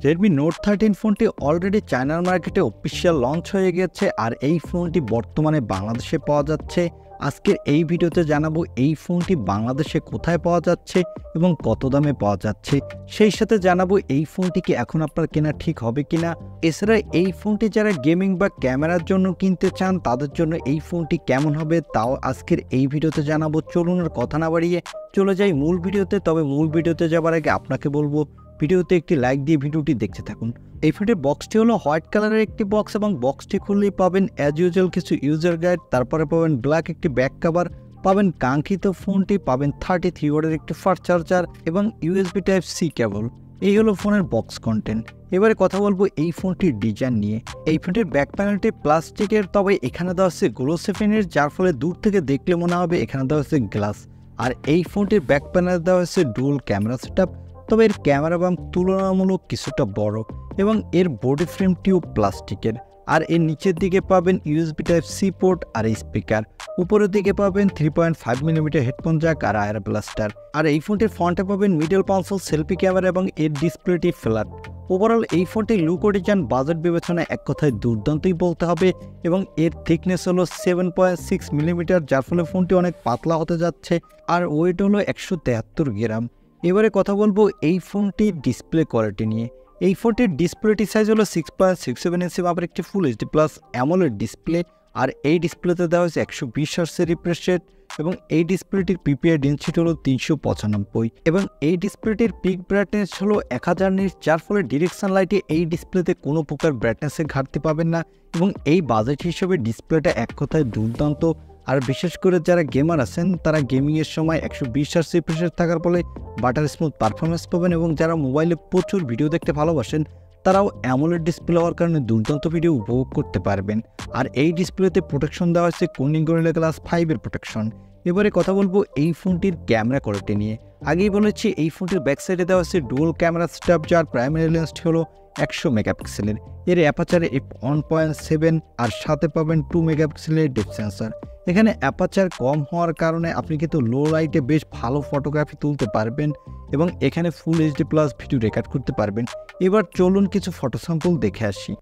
Redmi Note 13 ফোনটি already চায়নার মার্কেটে অফিশিয়াল লঞ্চ হয়ে গেছে আর এই ফোনটি বর্তমানে বাংলাদেশে পাওয়া যাচ্ছে। আজকের এই ভিডিওতে জানাবো এই ফোনটি বাংলাদেশে কোথায় পাওয়া যাচ্ছে এবং কত দামে পাওয়া যাচ্ছে। সেই সাথে জানাবো এই ফোনটি কি এখন আপনার কেনা ঠিক হবে কিনা। এছাড়া এই ফোনটি যারা গেমিং বা ক্যামেরার জন্য কিনতে চান তাদের জন্য এই ফোনটি কেমন হবে তাও আজকের এই ভিডিওতে জানাবো। চলুন আর কথা না বাড়িয়ে চলে যাই মূল ভিডিওতে। তবে মূল ভিডিওতে যাবার আগে আপনাকে বলবো ভিডিওতে একটি লাইক দিয়ে ভিডিওটি দেখতে থাকুন। এই ফোনটির বক্সটি হলো হোয়াইট কালারের একটি বক্স এবং বক্সটি খুললেই পাবেন অ্যাজ ইউজুয়াল কিছু ইউজার গাইড, তারপরে পাবেন ব্ল্যাক একটি ব্যাক কভার, পাবেন কাঙ্ক্ষিত ফোনটি, পাবেন 33 ওয়াটের একটি ফাস্ট চার্জার এবং USB Type-C কেবল। এই হলো ফোনের বক্স কন্টেন্ট। এবারে কথা বলবো এই ফোনটির ডিজাইন নিয়ে। এই ফোনটির ব্যাক প্যানেলটি প্লাস্টিকের, তবে এখানে দেওয়া হচ্ছে গ্লোসিফিনের, যার ফলে দূর থেকে দেখলে মনে হবে এখানে দেওয়া হচ্ছে গ্লাস। আর এই ফোনটির ব্যাক প্যানেল দেওয়া হচ্ছে ডুয়াল ক্যামেরা সেটআপ, তবে এর ক্যামেরা বাম তুলনামূলক কিছুটা বড় এবং এর বডি ফ্রেমটিও প্লাস্টিকের। আর এর নিচের দিকে পাবেন USB Type-C পোর্ট আর স্পিকার। উপরের দিকে পাবেন 3.5mm হেডফোন জ্যাক আর আয়ার ব্লাস্টার। আর এই ফোনটির ফ্রন্টে পাবেন মিডল কনসোল সেলফি ক্যামেরা এবং এর ডিসপ্লেটি ফ্ল্যাট। ওভারঅল এই ফোনটির লুক ও ডিজাইন বাজেট বিবেচনায় এক কথায় দুর্দান্তই বলতে হবে এবং এর থিকনেস হলো 7.6mm, যার ফলে ফোনটি অনেক পাতলা হতে যাচ্ছে। আর ওয়েট হলো 173 গ্রাম। এবারে কথা বলবো এই ফোনটির ডিসপ্লে কোয়ালিটি নিয়ে। এই ফোনটির ডিসপ্লেটি সাইজ হলো 6.67 ইঞ্চি মাপের একটি ফুল HD প্লাস অ্যামোলেড ডিসপ্লে। আর এই ডিসপ্লেতে দেওয়া হয়েছে 120 হার্টজের রিফ্রেশ রেট এবং এই ডিসপ্লেটির PPI ডেনসিটি হলো 395 এবং এই ডিসপ্লেটির পিক ব্রাইটনেস হলো 1000 নিটস, যার ফলে ডিরেকশন লাইটে এই ডিসপ্লেতে কোনো প্রকার ব্রাইটনেসের ঘাটতি পাবেন না এবং এই বাজেট হিসেবে ডিসপ্লেটা এক কথায় দুর্দান্ত। আর বিশেষ করে যারা গেমার আছেন তারা গেমিংয়ের সময় 120 হার্টজ রিফ্রেশ রেট থাকার ফলে বাটার স্মুথ পারফরমেন্স পাবেন এবং যারা মোবাইলে প্রচুর ভিডিও দেখতে ভালোবাসেন তারাও অ্যামোলেড ডিসপ্লে হওয়ার কারণে দুর্দান্ত ভিডিও উপভোগ করতে পারবেন। আর এই ডিসপ্লেতে প্রোটেকশন দেওয়া হচ্ছে কোর্নিং গরিলা গ্লাস 5 এর প্রোটেকশন। এবারে কথা বলবো এই ফোনটির ক্যামেরা কোয়ালিটি নিয়ে। আগেই বলেছি এই ফোনটির ব্যাক সাইডে দেওয়া হচ্ছে ডুয়াল ক্যামেরা সেটআপ, যার প্রাইমারি লেন্সটি হলো 100 মেগাপিক্সেলের। এর অ্যাপাচারে f1.7 আর সাথে পাবেন 2 মেগাপিক্সেলের ডেপথ সেন্সর। এখানে অ্যাপাচার কম হওয়ার কারণে আপনি কিন্তু লো লাইটে বেশ ভালো ফটোগ্রাফি তুলতে পারবেন এবং এখানে ফুল HD প্লাস ভিডিও রেকর্ড করতে পারবেন। এবার চলুন কিছু ফটো স্যাম্পল দেখে আসি।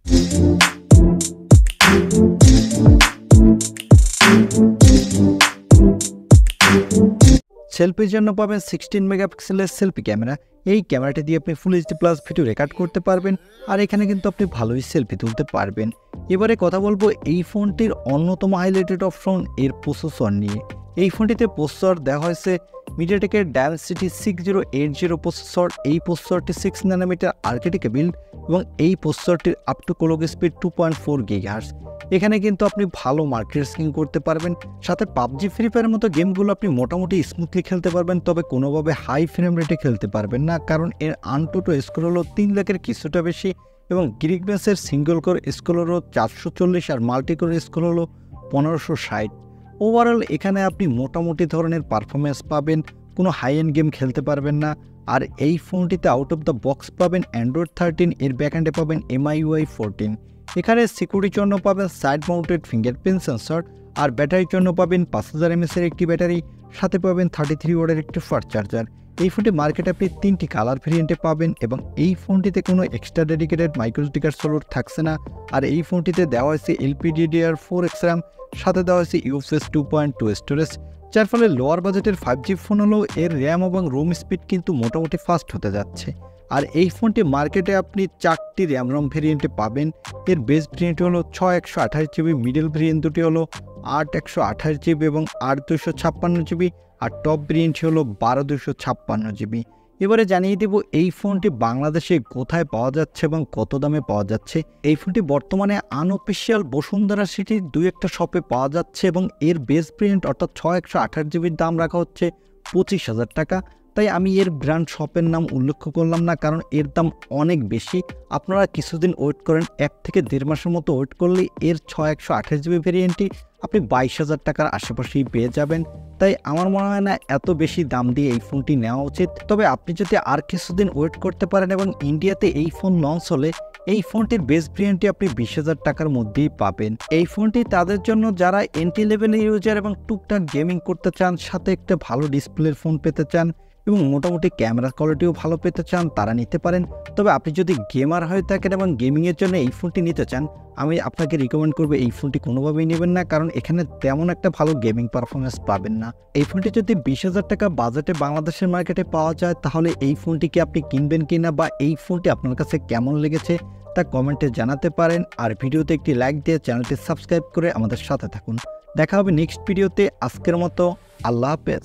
সেলফির জন্য পাবেন 16 মেগাপিক্সেলের সেলফি ক্যামেরা। এই ক্যামেরাটি দিয়ে আপনি ফুল HD প্লাস ভিডিও রেকর্ড করতে পারবেন আর এখানে কিন্তু আপনি ভালোই সেলফি তুলতে পারবেন। এবারে কথা বলবো এই ফোনটির অন্যতম হাইলাইটেড অপশন এর প্রসেসর নিয়ে। এই ফোনটিতে প্রসেসর দেওয়া হয়েছে মিডিয়াটেকের ডায়মেনসিটি 6080 প্রসেসর। এই প্রসেসরটি 6 ন্যানোমিটার আর্কিটেক্ট বিল্ড এবং এই প্রসেসরটির up to clock speed 2.4 GHz। এখানে কিন্তু আপনি ভালো মাল্টিটাস্কিং করতে পারবেন, সাথে পাবজি ফ্রি ফায়ারের মতো গেমগুলো আপনি মোটামুটি স্মুথলি খেলতে পারবেন, তবে কোনোভাবে হাই ফ্রেম রেটে খেলতে পারবেন না, কারণ এর আনটোটো স্কোর হলো 3 লাখের কিছুটা বেশি এবং গিরিকবেন্সের সিঙ্গল কোর স্কোর হলো 440 আর মাল্টি কোর স্কোর হলো 1560। ওভারঅল এখানে আপনি মোটামুটি ধরনের পারফরমেন্স পাবেন, কোনো হাই এন্ড গেম খেলতে পারবেন না। আর এই ফোনটিতে আউট অফ দ্য বক্স পাবেন Android 13, এর ব্যাকএন্ডে পাবেন MIUI 14। এখানে সিকিউরিটির জন্য পাবেন সাইড মাউন্টেড ফিঙ্গারপ্রিন্ট সেন্সর আর ব্যাটারির জন্য পাবেন 5000 mAh এর একটি ব্যাটারি, সাথে পাবেন 33 ওয়াটের একটি ফাস্ট চার্জার। এই ফোনটি মার্কেটে আপনি 3টি কালার ভেরিয়েন্টে পাবেন এবং এই ফোনটিতে কোনো এক্সট্রা ডেডিকেটেড মাইক্রোস্টিকার সোলার থাকছে না। আর এই ফোনটিতে দেওয়া হয়েছে LPDDR4 RAM, সাথে দেওয়া হয়েছে UFS 2.2 স্টোরেজ, যার ফলে লোয়ার বাজেটের 5G ফোন হলেও এর র্যাম এবং রোম স্পিড কিন্তু মোটামুটি ফাস্ট হতে যাচ্ছে। আর এই ফোনটি মার্কেটে আপনি 4টি র্যাম রম ভেরিয়েন্টে পাবেন। এর বেস ভেরিয়েন্ট হলো 6128GB, মিডল ভেরিয়েন্ট দুটি হলো 8228GB এবং 8256GB আর টপ ভেরিয়েন্ট হলো 12256GB। এবারে জানিয়ে দেব এই ফোনটি বাংলাদেশে কোথায় পাওয়া যাচ্ছে এবং কত দামে পাওয়া যাচ্ছে। এই ফোনটি বর্তমানে আনঅফিসিয়াল বসুন্ধরা সিটির 2-1টা শপে পাওয়া যাচ্ছে এবং এর বেস ভেরিয়েন্ট অর্থাৎ 6128GBর দাম রাখা হচ্ছে 25,000 টাকা। তাই আমি এর ব্র্যান্ড শপের নাম উল্লেখ করলাম না, কারণ এর দাম অনেক বেশি। আপনারা কিছুদিন ওয়েট করেন, 1 থেকে 1.5 মাসের মতো ওয়েট করলেই এর 6128GB ভেরিয়েন্টটি আপনি 22,000 টাকার আশেপাশেই পেয়ে যাবেন। তাই আমার মনে হয় না এত বেশি দাম দিয়ে এই ফোনটি নেওয়া উচিত। তবে আপনি যদি আর কিছুদিন ওয়েট করতে পারেন এবং ইন্ডিয়াতে এই ফোন লঞ্চ হলে এই ফোনটির বেস ভেরিয়েন্টটি আপনি 20,000 টাকার মধ্যেই পাবেন। এই ফোনটি তাদের জন্য যারা এন্ট্রি লেভেলের ইউজার এবং টুকটাক গেমিং করতে চান, সাথে একটা ভালো ডিসপ্লের ফোন পেতে চান। এবং মোটামুটি ক্যামেরা কোয়ালিটিও ভালো পেতে চান তারা নিতে পারেন। তবে আপনি যদি গেমার হয়ে থাকেন এবং গেমিংয়ের জন্য এই ফোনটি নিতে চান, আমি আপনাকে রিকমেন্ড করব এই ফোনটি কোনোভাবেই নেবেন না, কারণ এখানে তেমন একটা ভালো গেমিং পারফরমেন্স পাবেন না। এই ফোনটি যদি 20,000 টাকা বাজেটে বাংলাদেশের মার্কেটে পাওয়া যায়, তাহলে এই ফোনটি কি আপনি কিনবেন কিনা বা এই ফোনটি আপনার কাছে কেমন লেগেছে তা কমেন্টে জানাতে পারেন। আর ভিডিওতে একটি লাইক দিয়ে চ্যানেলটি সাবস্ক্রাইব করে আমাদের সাথে থাকুন। দেখা হবে নেক্সট ভিডিওতে। আজকের মতো আল্লাহ হাফেজ।